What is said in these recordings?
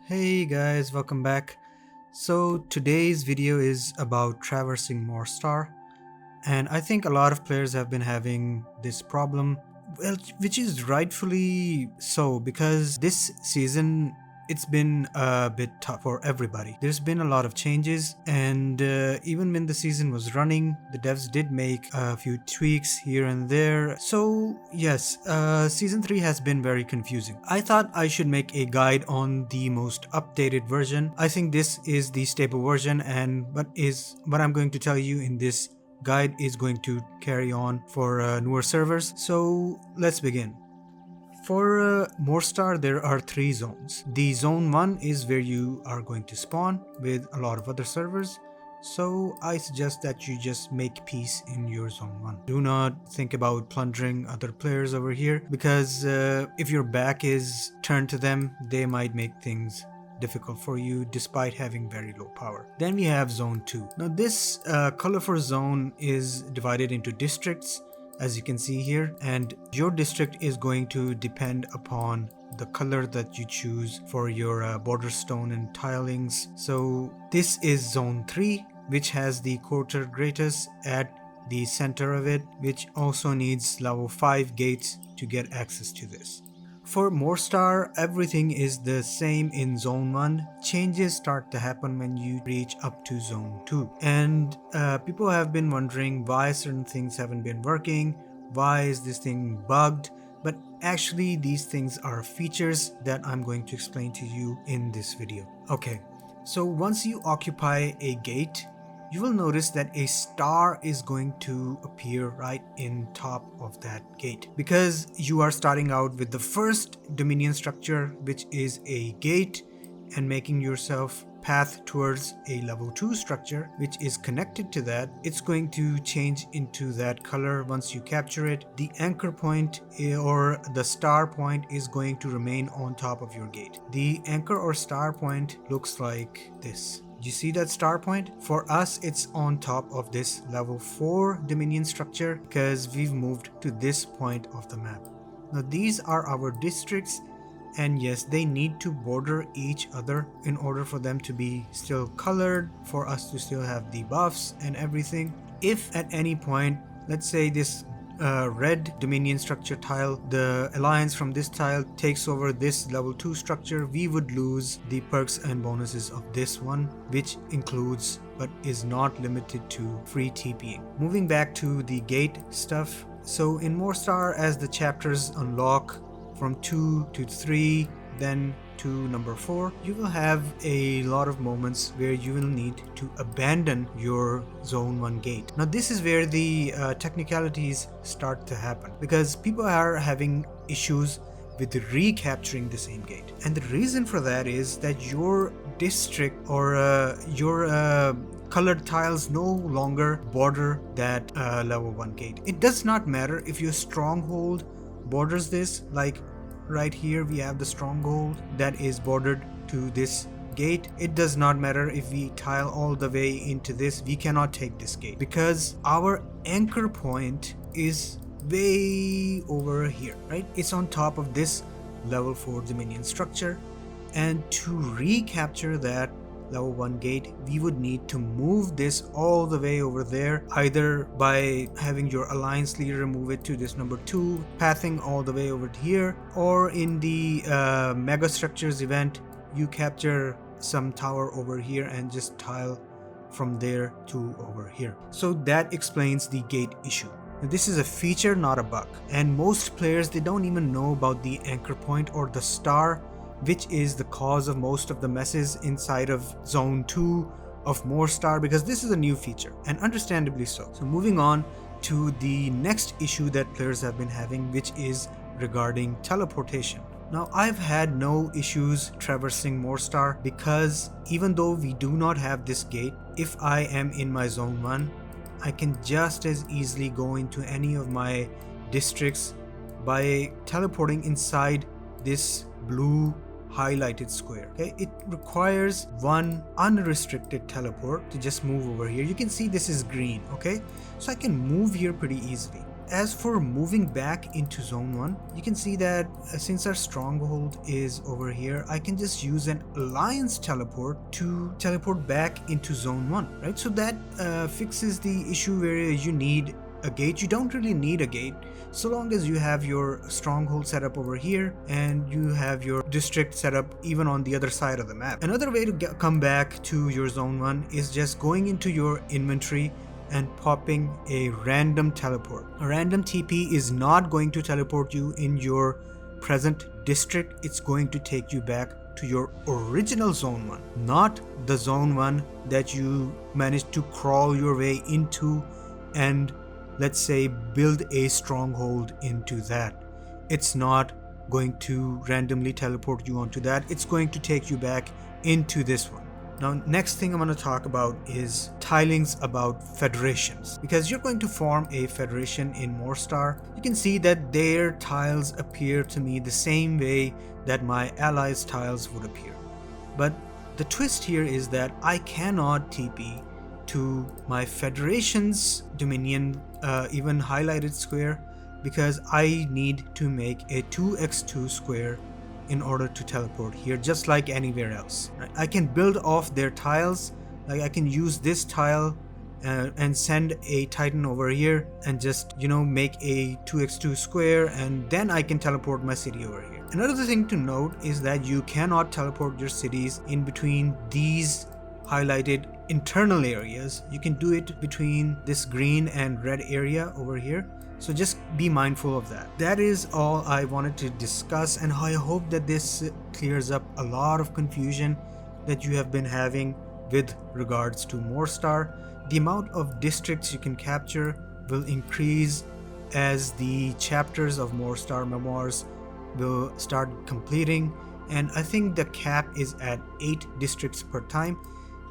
Hey guys, welcome back. So today's video is about traversing Morstar, and I think a lot of players have been having this problem, well, which is rightfully so because this season it's been a bit tough for everybody. There's been a lot of changes, and even when the season was running, the devs did make a few tweaks here and there. So yes, season 3 has been very confusing. I thought I should make a guide on the most updated version. I think this is the stable version, and what I'm going to tell you in this guide is going to carry on for newer servers. So let's begin. For Morstar, there are 3 zones. The zone 1 is where you are going to spawn with a lot of other servers. So I suggest that you just make peace in your zone 1. Do not think about plundering other players over here because if your back is turned to them, they might make things difficult for you despite having very low power. Then we have zone 2. Now this colorful zone is divided into districts, as you can see here, and your district is going to depend upon the color that you choose for your border stone and tilings. So this is zone 3, which has the quarter greatest at the center of it, which also needs level 5 gates to get access to this. For Morstar, everything is the same in Zone 1. Changes start to happen when you reach up to Zone 2. And people have been wondering why certain things haven't been working, why is this thing bugged, but actually these things are features that I'm going to explain to you in this video. Okay, so once you occupy a gate, you will notice that a star is going to appear right in top of that gate because you are starting out with the first dominion structure, which is a gate, and making yourself path towards a level 2 structure which is connected to that. It's going to change into that color once you capture it. The anchor point or the star point is going to remain on top of your gate. The anchor or star point looks like this. You see that star point? For us, it's on top of this level 4 dominion structure because we've moved to this point of the map. Now these are our districts, and yes, they need to border each other in order for them to be still colored, for us to still have the buffs and everything. If at any point, let's say this red dominion structure tile, the alliance from this tile takes over this level 2 structure, we would lose the perks and bonuses of this one, which includes but is not limited to free TPing. Moving back to the gate stuff, so in Morstar, as the chapters unlock from 2 to 3, then to number 4, you will have a lot of moments where you will need to abandon your zone 1 gate. Now this is where the technicalities start to happen because people are having issues with recapturing the same gate, and the reason for that is that your district or your colored tiles no longer border that level 1 gate. It does not matter if your stronghold borders this, like right here we have the stronghold that is bordered to this gate. It does not matter if we tile all the way into this, we cannot take this gate because our anchor point is way over here, right? It's on top of this level 4 dominion structure, and to recapture that level 1 gate, we would need to move this all the way over there, either by having your alliance leader move it to this number 2, pathing all the way over here, or in the mega structures event, you capture some tower over here and just tile from there to over here. So that explains the gate issue. Now, this is a feature, not a bug, and most players, they don't even know about the anchor point or the star, which is the cause of most of the messes inside of Zone 2 of Morstar, because this is a new feature, and understandably so. So moving on to the next issue that players have been having, which is regarding teleportation. Now I've had no issues traversing Morstar because even though we do not have this gate, if I am in my Zone 1, I can just as easily go into any of my districts by teleporting inside this blue highlighted square. Okay, it requires one unrestricted teleport to just move over here. You can see this is green. Okay, so I can move here pretty easily. As for moving back into zone 1, you can see that since our stronghold is over here, I can just use an alliance teleport to teleport back into zone 1, right? So that fixes the issue where you need a gate. You don't really need a gate so long as you have your stronghold set up over here and you have your district set up even on the other side of the map. Another way to come back to your zone 1 is just going into your inventory and popping a random teleport. A random TP is not going to teleport you in your present district. It's going to take you back to your original zone 1, not the zone 1 that you managed to crawl your way into and, let's say, build a stronghold into that. It's not going to randomly teleport you onto that. It's going to take you back into this one. Now, next thing I'm going to talk about is tilings about federations. Because you're going to form a federation in Morstar, you can see that their tiles appear to me the same way that my allies' tiles would appear. But the twist here is that I cannot TP to my federation's dominion, even highlighted square, because I need to make a 2x2 square in order to teleport here, just like anywhere else. I can build off their tiles, like I can use this tile and send a titan over here and just, make a 2x2 square, and then I can teleport my city over here. Another thing to note is that you cannot teleport your cities in between these highlighted internal areas. You can do it between this green and red area over here. So just be mindful of that. That is all I wanted to discuss, and I hope that this clears up a lot of confusion that you have been having with regards to Morstar. The amount of districts you can capture will increase as the chapters of Morstar Memoirs will start completing, and I think the cap is at 8 districts per time.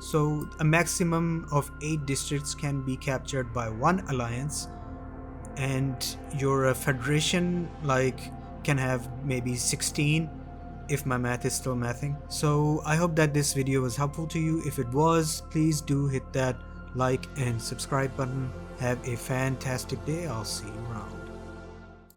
So a maximum of 8 districts can be captured by one alliance, and your federation can have maybe 16 if my math is still mathing. So I hope that this video was helpful to you. If it was, please do hit that like and subscribe button. Have a fantastic day. I'll see you